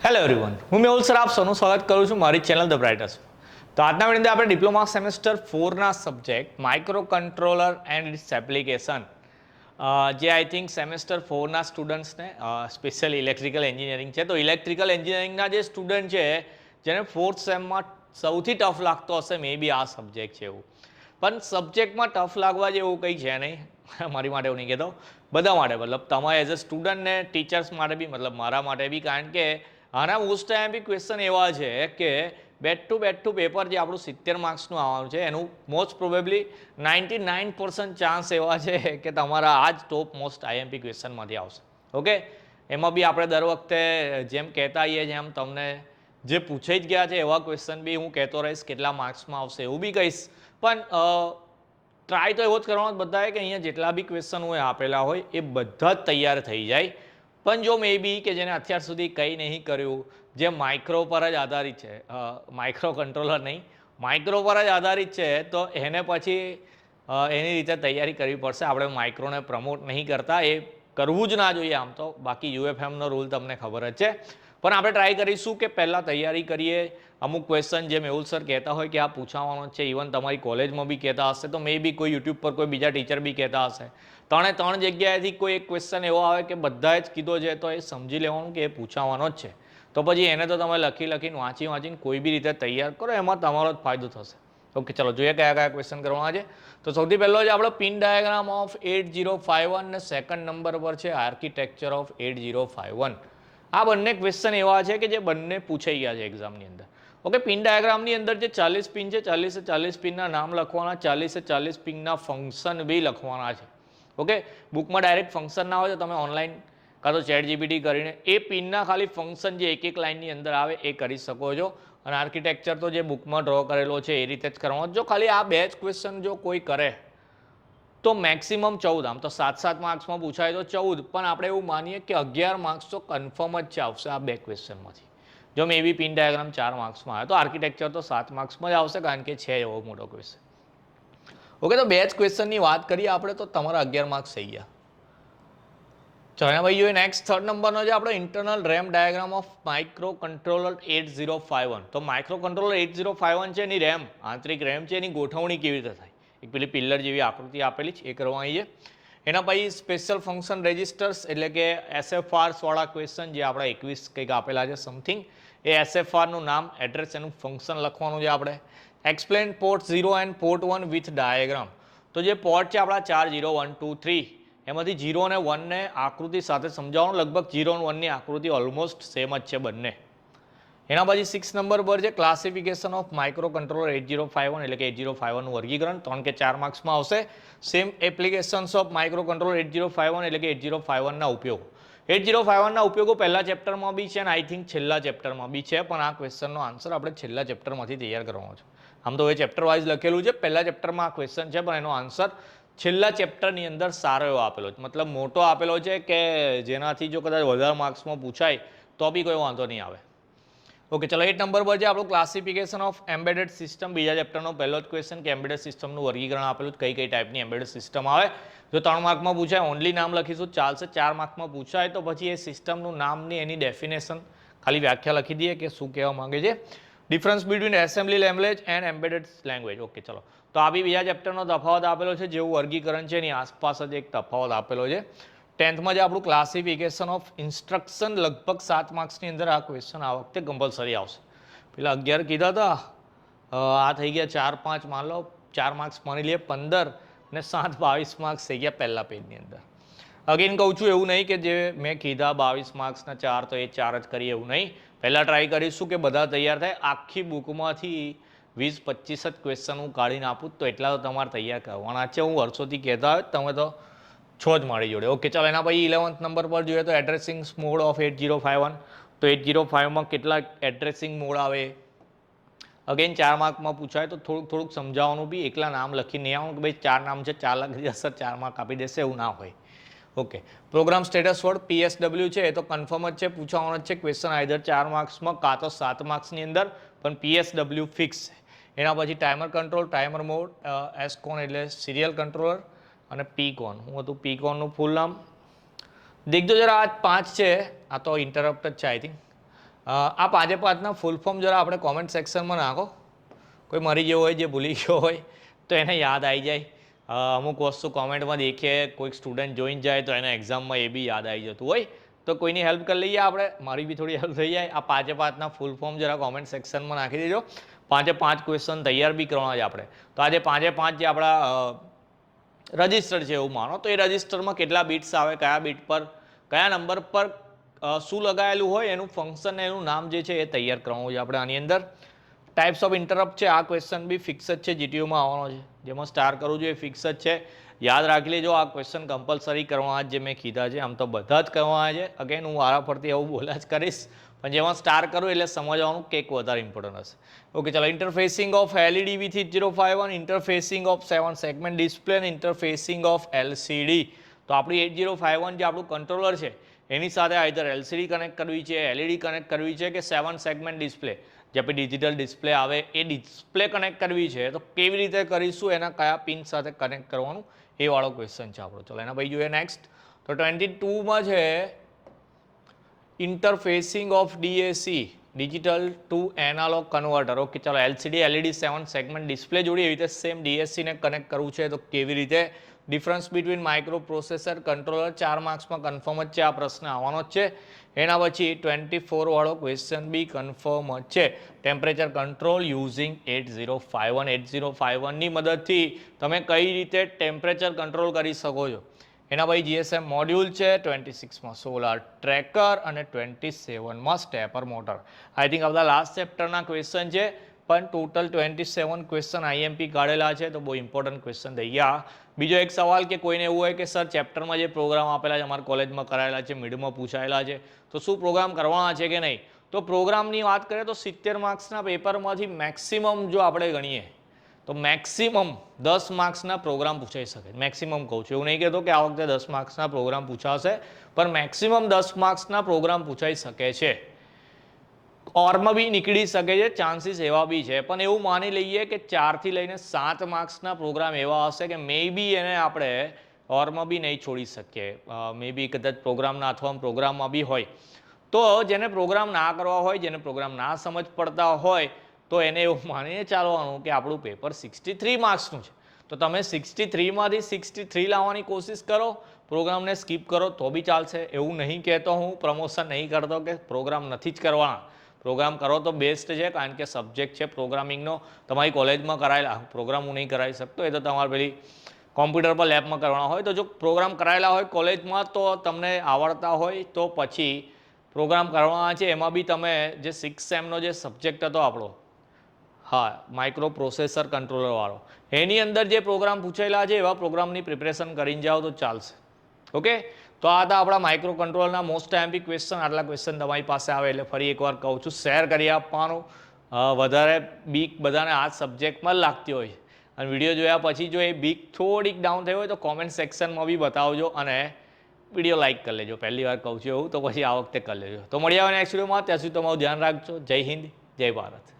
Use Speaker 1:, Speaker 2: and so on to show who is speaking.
Speaker 1: Hello everyone, હું મેહુલ સરાફ સૌનું સ્વાગત કરું છું મારી ચેનલ ધ બ્રાઇટર્સ. તો આજના વિડીયોની અંદર આપણે ડિપ્લોમા સેમેસ્ટર 4ના subject microcontroller and its application, જે આઈ થિંક સેમેસ્ટર 4ના સ્ટુડન્ટ્સને સ્પેશિયલ ઇલેક્ટ્રિકલ એન્જિનિયરિંગ છે. તો ઇલેક્ટ્રિકલ એન્જિનિયરિંગના જે સ્ટુડન્ટ છે જેને ફોર્થ સેમમાં સૌથી ટફ લાગતો હશે મે બી આ સબ્જેક્ટ છે એવું. પણ સબ્જેક્ટમાં ટફ લાગવા જેવું કંઈ છે નહીં. મારી માટે એવું નહીં કહેતો, બધા માટે, મતલબ તમારે એઝ અ સ્ટુડન્ટ ને ટીચર્સ માટે બી, મતલબ મારા માટે બી. કારણ કે આના મોસ્ટ ટાઈમ બી ક્વેશ્ચન એવા છે કે બેક ટુ પેપર જે આપણું 70 માર્ક્સનું આવવાનું છે એનું મોસ્ટ પ્રોબેબલી 99% ચાન્સ એવા છે કે તમારા આ જ ટોપ મોસ્ટ આઈએમપી ક્વેશ્ચનમાંથી આવશે. ઓકે, એમાં બી આપણે દર વખતે જેમ કહેતા આવીએ જેમ તમને જે પૂછાઈ જ ગયા છે એવા ક્વેશ્ચન બી હું કહેતો રહીશ, કેટલા માર્ક્સમાં આવશે એવું બી કહીશ. પણ ટ્રાય તો એવો જ કરવાનો બધાએ કે અહીંયા જેટલા બી ક્વેશ્ચન હોય આપેલા હોય એ બધા જ તૈયાર થઈ જાય. પણ જો મે બી કે જેને અત્યાર સુધી કંઈ નહીં કર્યું, જે માઇક્રો પર જ આધારિત છે, માઇક્રો કંટ્રોલર નહીં, માઇક્રો પર જ આધારિત છે, તો એને પછી એની રીતે તૈયારી કરવી પડશે. આપણે માઇક્રોને પ્રમોટ નહીં કરતા, એ કરવું જ ના જોઈએ આમ તો, બાકી યુએફએમનો રૂલ તમને ખબર જ છે. પણ આપણે ટ્રાય કરીશું કે પહેલાં તૈયારી કરીએ. અમુક ક્વેશ્ચન જે મેહુલ સર કહેતા હોય કે આ પૂછાવાનો છે, ઇવન તમારી કોલેજમાં બી કહેતા હશે, તો મે બી કોઈ યુટ્યુબ પર કોઈ બીજા ટીચર બી કહેતા હશે. ત્રણ જગ્યાએથી કોઈ એક ક્વેશ્ચન એવો આવે કે બધાએ જ કીધો છે, તો એ સમજી લેવાનું કે એ પૂછાવાનો જ છે. તો પછી એને તો તમે લખીને વાંચીને કોઈ બી રીતે તૈયાર કરો, એમાં તમારો જ ફાયદો થશે. ઓકે, ચલો જોઈએ કયા ક્વેશ્ચન કરવાના છે. તો સૌથી પહેલો છે આપણો પિન ડાયાગ્રામ ઓફ 8051 ને સેકન્ડ નંબર પર છે આર્કિટેક્ચર ઓફ 8051. આ બંને ક્વેશ્ચન એવા છે કે જે બંને પૂછાઈ ગયા છે એક્ઝામની અંદર. ઓકે, પિન ડાયાગ્રામની અંદર જે 40 પિન છે, 40 પિનના નામ લખવાના, 40 પિનના ફંક્શન બી લખવાના છે. ઓકે, બુકમાં ડાયરેક્ટ ફંક્શન ના હોય તો તમે ઓનલાઈન કાં તો ચેટ જીપીટી કરીને એ પિનના ખાલી ફંક્શન જે એક લાઇનની અંદર આવે એ કરી શકો છો. અને આર્કિટેક્ચર તો જે બુકમાં ડ્રો કરેલો છે એ રીતે જ કરવાનો. જો ખાલી આ બે જ ક્વેશ્ચન જો કોઈ કરે તો મેક્સિમમ 14, આમ તો 7 માર્ક્સમાં પૂછાય તો 14, પણ આપણે એવું માનીએ કે 11 માર્ક્સ તો કન્ફર્મ જ છે આવશે આ બે ક્વેશ્ચનમાંથી. જો મે બી પિન ડાયાગ્રામ 4 માર્ક્સમાં આવે તો આર્કિટેક્ચર તો 7 માર્ક્સમાં જ આવશે, કારણ કે છે એવો મોટો ક્વેશ્ચન. ઓકે, તો બે જ ક્વેશ્ચનની વાત કરીએ આપણે તો તમારા 11 માર્ક્સ થઈ ગયા. ચલો એના ભાઈ નેક્સ્ટ થર્ડ નંબરનો છે આપણો internal RAM diagram of micro controller 8051. તો માઇક્રો કંટ્રોલર 8051 છે, એની રેમ, આંતરિક રેમ છે, એની ગોઠવણી કેવી રીતે થાય, એક પેલી પિલ્લર જેવી આકૃતિ આપેલી છે એ કરવાની છે. એના પછી સ્પેશિયલ ફંક્શન રેજિસ્ટર્સ એટલે કે એસએફઆર્સ વાળા ક્વેશ્ચન જે આપણા 21 કંઈક આપેલા છે સમથિંગ, એ એસએફઆરનું નામ, એડ્રેસ, એનું ફંક્શન લખવાનું છે આપણે. Explain port 0 and port 1 with diagram. તો જે પોર્ટ છે આપણા 4, 0, 1, 2, 3, એમાંથી 0 અને 1ને આકૃતિ સાથે સમજાવવાનું. લગભગ 0 અને 1ની આકૃતિ ઓલમોસ્ટ સેમ જ છે બંને. એના પછી 6 નંબર પર છે ક્લાસિફિકેશન ઓફ માઇક્રો કંટ્રોલર 8051 એટલે કે 8051નું વર્ગીકરણ, 3 કે 4 માર્ક્સમાં આવશે. Same applications of micro controller 8051 એટલે કે 8051ના ઉપયોગો. 8051ના ઉપયોગો પહેલા ચેપ્ટરમાં બી છે અને આઈ થિંક છેલ્લા ચેપ્ટરમાં બી છે, પણ આ ક્વેશ્ચનનો આન્સર આપણે છેલ્લા ચેપ્ટરમાંથી તૈયાર કરવાનો છે. આમ તો એ ચેપ્ટર વાઇઝ લખેલું છે, પહેલા ચેપ્ટરમાં આ ક્વેશ્ચન છે, પણ એનો આન્સર છેલ્લા ચેપ્ટરની અંદર સારો એવો આપેલો છે, મતલબ મોટો આપેલો છે કે જેનાથી જો કદાચ વધારે માર્ક્સમાં પૂછાય તો બી કોઈ વાંધો નહીં આવે. ઓકે, ચલો 8 નંબર પર છે આપણું ક્લાસિફિકેશન ઓફ એમ્બેડેડ સિસ્ટમ. બીજા ચેપ્ટરનો પહેલો જ ક્વેશ્ચન કે એમ્બેડેડ સિસ્ટમનું વર્ગીકરણ આપેલું, કઈ ટાઈપની એમ્બેડેડ સિસ્ટમ આવે. જો 3 માર્કમાં પૂછાય ઓનલી નામ લખીશું ચાલશે, 4 માર્કમાં પૂછાય તો પછી એ સિસ્ટમનું નામની એની ડેફિનેશન ખાલી વ્યાખ્યા લખી દઈએ કે શું કહેવા માંગે છે. Difference between assembly language and embedded language. Okay, ચલો તો આ બી બીજા ચેપ્ટરનો તફાવત આપેલો છે, જેવું વર્ગીકરણ છે એની આસપાસ જ એક તફાવત આપેલો છે. 10થમાં જે આપણું ક્લાસિફિકેશન ઓફ ઇન્સ્ટ્રક્શન, લગભગ 7 માર્ક્સની અંદર આ ક્વેશ્ચન આ વખતે કમ્પલસરી આવશે. પેલા 11 કીધા હતા, આ થઈ ગયા 4, 5, માન લો 4 માર્ક્સ માની લઈએ, 15 ને 7, 22 માર્ક્સ થઈ ગયા પહેલા પેજની અંદર. અગેન કહું છું, એવું નહીં કે જે મેં કીધા 22 માર્ક્સના 4 તો એ 4 જ કરીએ એવું નહીં. પહેલાં ટ્રાય કરીશું કે બધા તૈયાર થાય. આખી બુકમાંથી 20-25 જ ક્વેશ્ચન હું કાઢીને આપું તો એટલા તો તમારે તૈયાર કરવાના છે. હું વર્ષોથી કહેતા હોય તમે તો છો જ મારી જોડે. ઓકે, ચાલો એના પછી 11th નંબર પર જોઈએ તો એડ્રેસિંગ મોડ ઓફ 8051. તો 8051માં કેટલા એડ્રેસિંગ મોડ આવે. અગેન 4 માર્કમાં પૂછાય તો થોડુંક સમજાવવાનું બી, એકલા નામ લખી નહીં આવવાનું કે ભાઈ 4 નામ છે 4 લખી જશે 4 માર્ક આપી દેશે, એવું ના હોય. Okay, program status word PSW છે એ તો કન્ફર્મ જ છે, પૂછવાનો જ છે ક્વેશ્ચન આઈધર 4 માર્ક્સમાં કાં તો 7 માર્ક્સની અંદર, પણ PSW ફિક્સ છે. એના પછી ટાઈમર કંટ્રોલ, ટાઈમર મોડ, એસકોન એટલે સિરિયલ કંટ્રોલર, અને પીકોન. હું હતું પીકોનનું ફૂલ નામ? દેખજો જરા, આ 5 છે, આ તો ઇન્ટરપ્ટ જ છે આઈ થિંક. આ પાંચે પાંચના ફૂલ ફોર્મ જરા આપણે કોમેન્ટ સેક્શનમાં નાખો. કોઈ મરી ગયો હોય, જે ભૂલી ગયો હોય તો એને યાદ આવી જાય. અમુક વસ્તુ કોમેન્ટમાં દેખીએ, કોઈક સ્ટુડન્ટ જોઈને જાય તો એને એક્ઝામમાં એ બી યાદ આવી જતું હોય. તો કોઈની હેલ્પ કરી લઈએ આપણે, મારી બી થોડી હેલ્પ થઈ જાય. આ પાંચે પાંચના ફૂલ ફોર્મ જરા કોમેન્ટ સેક્શનમાં નાખી દેજો. પાંચે પાંચ ક્વેશ્ચન તૈયાર બી કરવાના છે આપણે. તો આજે પાંચે પાંચ જે આપણા રજિસ્ટર છે એવું માનો, તો એ રજિસ્ટરમાં કેટલા બીટ્સ આવે, કયા બીટ પર કયા નંબર પર શું લગાવેલું હોય, એનું ફંક્શન એનું નામ જે છે એ તૈયાર કરવાનું છે આપણે આની અંદર. ટાઈપ્સ ઓફ ઇન્ટરપ્ટ છે, આ ક્વેશ્ચન બી ફિક્સ જ છે, જીટીયુમાં આવવાનો છે. જેમાં સ્ટાર કરવું જોઈએ ફિક્સ જ છે. યાદ રાખી લેજો, આ ક્વેશ્ચન કમ્પલસરી કરવાના જે મેં કીધા છે, આમ તો બધા જ કરવાના છે. અગેન હું વારા ફરતી એવું બોલ્યા જ કરીશ, પણ જેમાં સ્ટાર કરું એટલે સમજવાનું કેક વધારે ઇમ્પોર્ટન્ટ હશે. ઓકે, ચાલો. Interfacing of LED with 8051, interfacing of 7 segment display અને ઇન્ટરફેસિંગ ઓફ એલસીડી. તો આપણી 8051 જે આપણું કંટ્રોલર છે એની સાથે આઈધર એલસીડી કનેક્ટ કરવી છે, એલઈડી કનેક્ટ કરવી છે કે 7 સેગમેન્ટ ડિસ્પ્લે જે આપણી ડિજિટલ ડિસ્પ્લે આવે એ ડિસ્પ્લે કનેક્ટ કરવી છે. તો કેવી રીતે કરીશું, એના કયા પિન સાથે કનેક્ટ કરવાનું, એ વાળો ક્વેશ્ચન છે આપણો. ચલો એના પછી જોઈએ નેક્સ્ટ. તો 22માં છે interfacing of DAC, digital to analog converter. Okay, ચાલો. એલસીડી એલઈડી 7 સેગમેન્ટ ડિસ્પ્લે જોડી એવી રીતે સેમ ડીએસસીને કનેક્ટ કરવું છે. તો કેવી રીતે, difference between micro processor controller, 4 માર્ક્સમાં કન્ફર્મ જ છે, આ પ્રશ્ન આવવાનો જ છે. એના પછી 24 વાળો ક્વેશ્ચન બી કન્ફર્મ જ છે. Temperature control using 8051. 8051ની મદદથી તમે કઈ રીતે ટેમ્પરેચર કંટ્રોલ કરી શકો છો. એના પછી જીએસએમ મોડ્યુલ છે, 26માં સોલાર ટ્રેકર અને 27માં સ્ટેપર મોટર. આઈ થિંક આ બધા લાસ્ટ ચેપ્ટરના ક્વેશ્ચન છે, પણ ટોટલ 27 ક્વેશ્ચન આઈએમપી કાઢેલા છે, તો બહુ ઇમ્પોર્ટન્ટ ક્વેશ્ચન થઈ ગયા. બીજો એક સવાલ કે કોઈને એવું હોય કે સર ચેપ્ટરમાં જે પ્રોગ્રામ આપેલા છે અમારા કોલેજમાં કરાયેલા છે, મિડમાં પૂછાયેલા છે, તો શું પ્રોગ્રામ કરવાના છે કે નહીં. તો પ્રોગ્રામની વાત કરીએ તો 70 માર્ક્સના પેપરમાંથી મેક્સિમમ જો આપણે ગણીએ તો મેક્સિમમ 10 માર્ક્સના પ્રોગ્રામ પૂછાઈ શકે. મેક્સિમમ કહું છું, એવું નહીં કહેતો કે આ વખતે 10 માર્ક્સના પ્રોગ્રામ પૂછાશે, પણ મેક્સિમમ 10 માર્ક્સના પ્રોગ્રામ પૂછાઈ શકે છે. ઓરમાં બી નીકળી શકે છે, ચાન્સીસ એવા બી છે. પણ એવું માની લઈએ કે 4 થી લઈને 7 માર્ક્સના પ્રોગ્રામ એવા હશે કે મે બી એને આપણે ઓરમાં બી નહીં છોડી શકીએ. મે બી કદાચ પ્રોગ્રામના અથવા પ્રોગ્રામમાં બી હોય. તો જેને પ્રોગ્રામ ના કરવા હોય, જેને પ્રોગ્રામ ના સમજ પડતા હોય, તો એને એવું માનીને ચાલવાનું કે આપણું પેપર 63 માર્ક્સનું છે. તો તમે 63માંથી 63 લાવવાની કોશિશ કરો, પ્રોગ્રામને સ્કીપ કરો તો બી ચાલશે. એવું નહીં કહેતો, હું પ્રમોશન નહીં કરતો કે પ્રોગ્રામ નથી જ કરવાના. પ્રોગ્રામ કરો તો બેસ્ટ છે, કારણ કે સબ્જેક્ટ છે પ્રોગ્રામિંગનો, તમારી કોલેજમાં કરાયેલા. પ્રોગ્રામ હું નહીં કરાવી શકતો, એ તો તમારે પેલી કોમ્પ્યુટર પર લેબમાં કરવાના હોય. તો જો પ્રોગ્રામ કરાયેલા હોય કોલેજમાં, તો તમને આવડતા હોય તો પછી પ્રોગ્રામ કરવાના છે. એમાં બી તમે જે 6 સેમનો જે સબ્જેક્ટ હતો આપણો, હા, માઇક્રો પ્રોસેસર કંટ્રોલરવાળો, એની અંદર જે પ્રોગ્રામ પૂછાયેલા છે એવા પ્રોગ્રામની પ્રિપરેશન કરીને જાઓ તો ચાલશે. ઓકે, તો આ હતા આપણા માઇક્રો કંટ્રોલરના મોસ્ટ એમપી ક્વેશ્ચન. આટલા ક્વેશ્ચન તમારી પાસે આવે એટલે ફરી એકવાર કહું છું, શેર કરી આપવાનું. વધારે બીક બધાને આ સબ્જેક્ટમાં જ લાગતી હોય, અને વિડીયો જોયા પછી જો એ બીક થોડીક ડાઉન થઈ હોય તો કોમેન્ટ સેક્શનમાં બી બતાવજો, અને વિડીયો લાઇક કરી લેજો. પહેલી વાર કહું છું એવું, તો પછી આ વખતે કરી લેજો. તો મળી આવે નેક્સ્ટ વિડીયોમાં. ત્યાં સુધી તમારું ધ્યાન રાખજો. જય હિન્દ, જય ભારત.